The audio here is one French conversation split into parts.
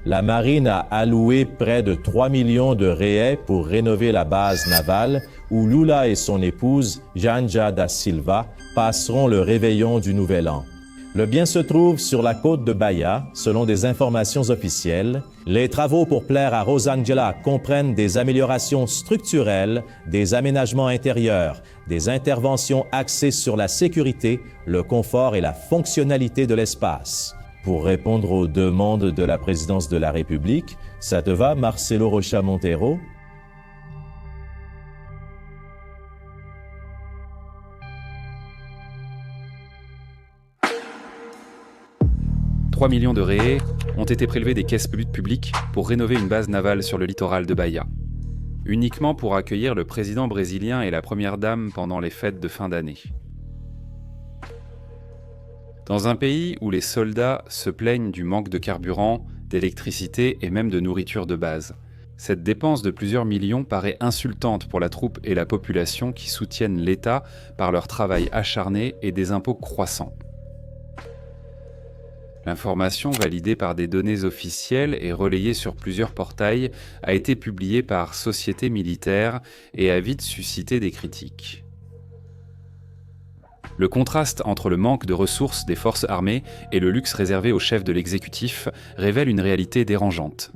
la marine a alloué près de 3 millions de réais pour rénover la base navale où Lula et son épouse, Janja da Silva, passeront le réveillon du Nouvel An. Le bien se trouve sur la côte de Bahia, selon des informations officielles. Les travaux pour plaire à Rosângela comprennent des améliorations structurelles, des aménagements intérieurs, des interventions axées sur la sécurité, le confort et la fonctionnalité de l'espace. Pour répondre aux demandes de la présidence de la République, ça te va, Marcelo Rocha Montero? « 3 millions de réais ont été prélevés des caisses publiques pour rénover une base navale sur le littoral de Bahia. Uniquement pour accueillir le président brésilien et la première dame pendant les fêtes de fin d'année. Dans un pays où les soldats se plaignent du manque de carburant, d'électricité et même de nourriture de base, cette dépense de plusieurs millions paraît insultante pour la troupe et la population qui soutiennent l'État par leur travail acharné et des impôts croissants. L'information, validée par des données officielles et relayée sur plusieurs portails, a été publiée par Société Militaire et a vite suscité des critiques. Le contraste entre le manque de ressources des forces armées et le luxe réservé au chef de l'exécutif révèle une réalité dérangeante.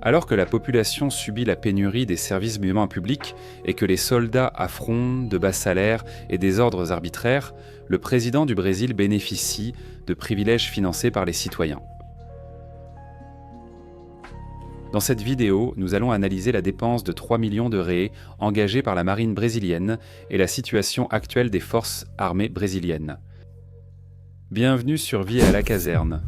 Alors que la population subit la pénurie des services humains publics et que les soldats affrontent de bas salaires et des ordres arbitraires, le président du Brésil bénéficie de privilèges financés par les citoyens. Dans cette vidéo, nous allons analyser la dépense de 3 millions de réais engagés par la marine brésilienne et la situation actuelle des forces armées brésiliennes. Bienvenue sur Vie à la caserne.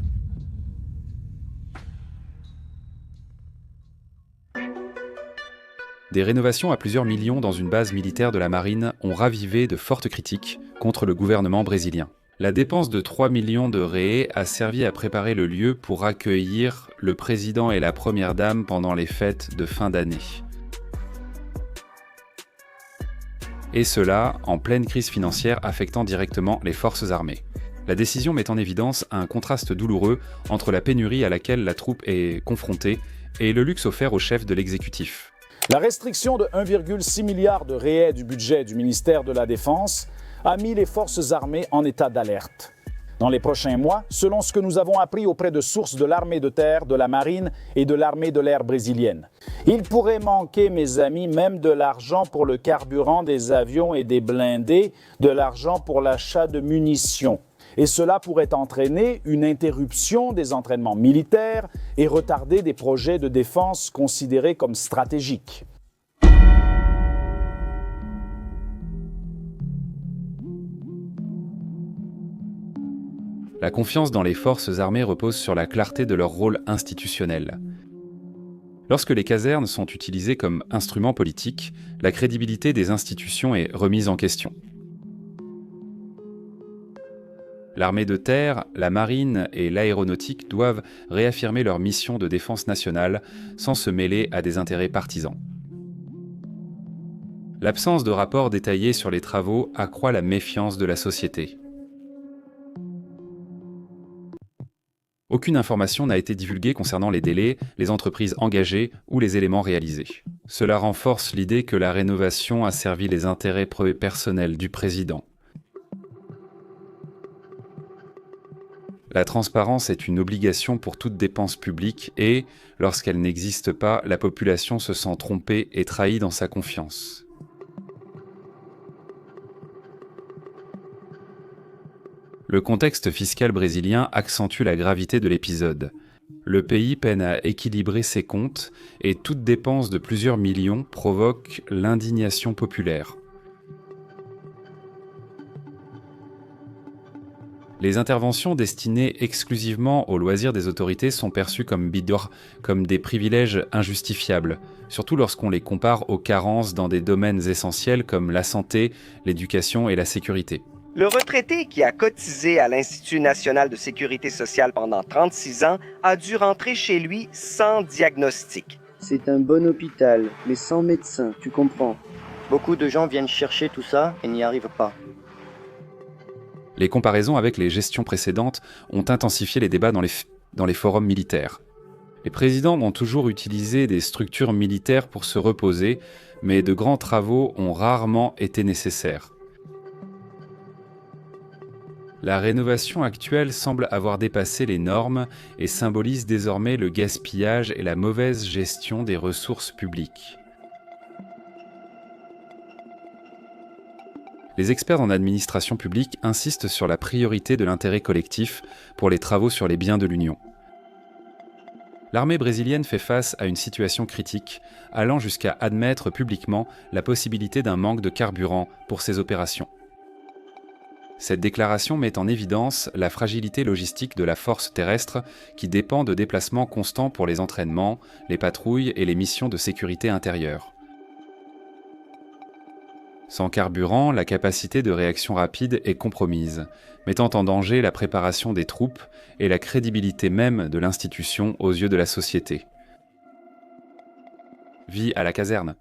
Des rénovations à plusieurs millions dans une base militaire de la marine ont ravivé de fortes critiques contre le gouvernement brésilien. La dépense de 3 millions de réais a servi à préparer le lieu pour accueillir le président et la première dame pendant les fêtes de fin d'année. Et cela en pleine crise financière affectant directement les forces armées. La décision met en évidence un contraste douloureux entre la pénurie à laquelle la troupe est confrontée et le luxe offert au chef de l'exécutif. La restriction de 1,6 milliard de réais du budget du ministère de la Défense a mis les forces armées en état d'alerte. Dans les prochains mois, selon ce que nous avons appris auprès de sources de l'armée de terre, de la marine et de l'armée de l'air brésilienne, il pourrait manquer, mes amis, même de l'argent pour le carburant des avions et des blindés, de l'argent pour l'achat de munitions. Et cela pourrait entraîner une interruption des entraînements militaires et retarder des projets de défense considérés comme stratégiques. La confiance dans les forces armées repose sur la clarté de leur rôle institutionnel. Lorsque les casernes sont utilisées comme instruments politiques, la crédibilité des institutions est remise en question. L'armée de terre, la marine et l'aéronautique doivent réaffirmer leur mission de défense nationale sans se mêler à des intérêts partisans. L'absence de rapports détaillés sur les travaux accroît la méfiance de la société. Aucune information n'a été divulguée concernant les délais, les entreprises engagées ou les éléments réalisés. Cela renforce l'idée que la rénovation a servi les intérêts personnels du président. La transparence est une obligation pour toute dépense publique et, lorsqu'elle n'existe pas, la population se sent trompée et trahie dans sa confiance. Le contexte fiscal brésilien accentue la gravité de l'épisode. Le pays peine à équilibrer ses comptes et toute dépense de plusieurs millions provoque l'indignation populaire. Les interventions destinées exclusivement aux loisirs des autorités sont perçues comme bidor, comme des privilèges injustifiables, surtout lorsqu'on les compare aux carences dans des domaines essentiels comme la santé, l'éducation et la sécurité. Le retraité qui a cotisé à l'Institut national de sécurité sociale pendant 36 ans a dû rentrer chez lui sans diagnostic. C'est un bon hôpital, mais sans médecin, tu comprends. Beaucoup de gens viennent chercher tout ça et n'y arrivent pas. Les comparaisons avec les gestions précédentes ont intensifié les débats dans les forums militaires. Les présidents ont toujours utilisé des structures militaires pour se reposer, mais de grands travaux ont rarement été nécessaires. La rénovation actuelle semble avoir dépassé les normes et symbolise désormais le gaspillage et la mauvaise gestion des ressources publiques. Les experts en administration publique insistent sur la priorité de l'intérêt collectif pour les travaux sur les biens de l'Union. L'armée brésilienne fait face à une situation critique, allant jusqu'à admettre publiquement la possibilité d'un manque de carburant pour ses opérations. Cette déclaration met en évidence la fragilité logistique de la force terrestre qui dépend de déplacements constants pour les entraînements, les patrouilles et les missions de sécurité intérieure. Sans carburant, la capacité de réaction rapide est compromise, mettant en danger la préparation des troupes et la crédibilité même de l'institution aux yeux de la société. Vie à la caserne.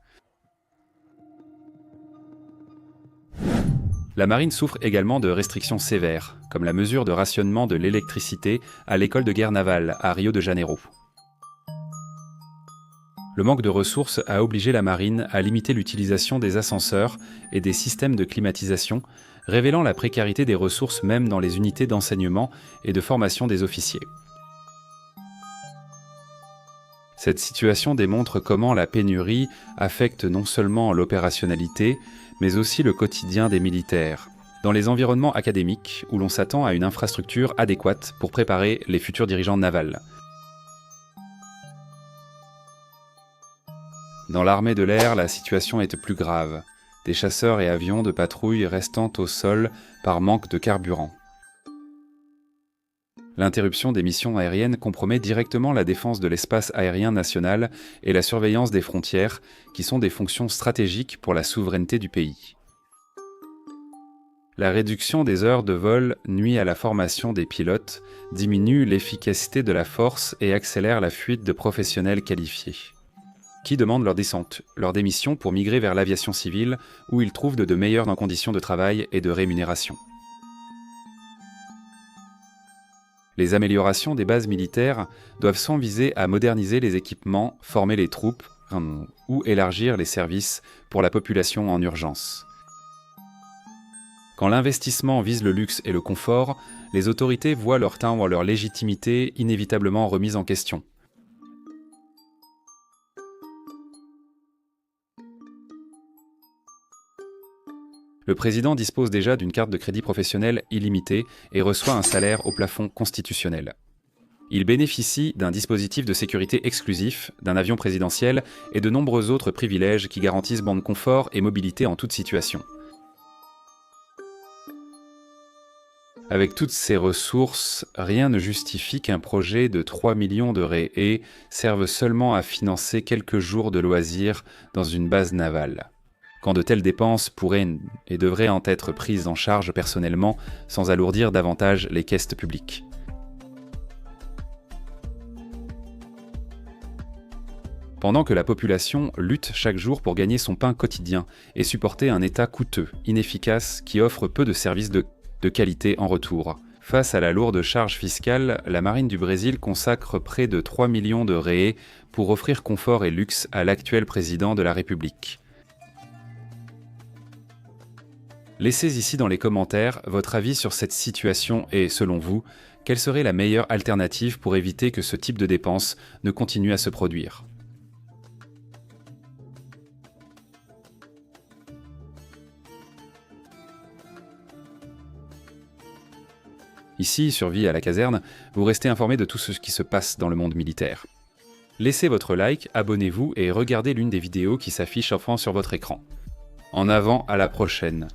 La marine souffre également de restrictions sévères, comme la mesure de rationnement de l'électricité à l'école de guerre navale à Rio de Janeiro. Le manque de ressources a obligé la marine à limiter l'utilisation des ascenseurs et des systèmes de climatisation, révélant la précarité des ressources même dans les unités d'enseignement et de formation des officiers. Cette situation démontre comment la pénurie affecte non seulement l'opérationnalité, mais aussi le quotidien des militaires, dans les environnements académiques où l'on s'attend à une infrastructure adéquate pour préparer les futurs dirigeants navals. Dans l'armée de l'air, la situation est plus grave, des chasseurs et avions de patrouille restant au sol par manque de carburant. L'interruption des missions aériennes compromet directement la défense de l'espace aérien national et la surveillance des frontières, qui sont des fonctions stratégiques pour la souveraineté du pays. La réduction des heures de vol nuit à la formation des pilotes, diminue l'efficacité de la force et accélère la fuite de professionnels qualifiés, qui demandent leur démission pour migrer vers l'aviation civile, où ils trouvent de meilleures conditions de travail et de rémunération. Les améliorations des bases militaires doivent sans viser à moderniser les équipements, former les troupes ou élargir les services pour la population en urgence. Quand l'investissement vise le luxe et le confort, les autorités voient leur timbre, leur légitimité inévitablement remise en question. Le président dispose déjà d'une carte de crédit professionnel illimitée et reçoit un salaire au plafond constitutionnel. Il bénéficie d'un dispositif de sécurité exclusif, d'un avion présidentiel et de nombreux autres privilèges qui garantissent bon confort et mobilité en toute situation. Avec toutes ces ressources, rien ne justifie qu'un projet de 3 millions de réés serve seulement à financer quelques jours de loisirs dans une base navale, quand de telles dépenses pourraient et devraient en être prises en charge personnellement sans alourdir davantage les caisses publiques. Pendant que la population lutte chaque jour pour gagner son pain quotidien et supporter un État coûteux, inefficace, qui offre peu de services de qualité en retour. Face à la lourde charge fiscale, la marine du Brésil consacre près de 3 millions de réés pour offrir confort et luxe à l'actuel président de la République. Laissez ici dans les commentaires votre avis sur cette situation et, selon vous, quelle serait la meilleure alternative pour éviter que ce type de dépenses ne continue à se produire. Ici, sur Vie à la caserne, vous restez informé de tout ce qui se passe dans le monde militaire. Laissez votre like, abonnez-vous et regardez l'une des vidéos qui s'affiche enfin sur votre écran. En avant, à la prochaine.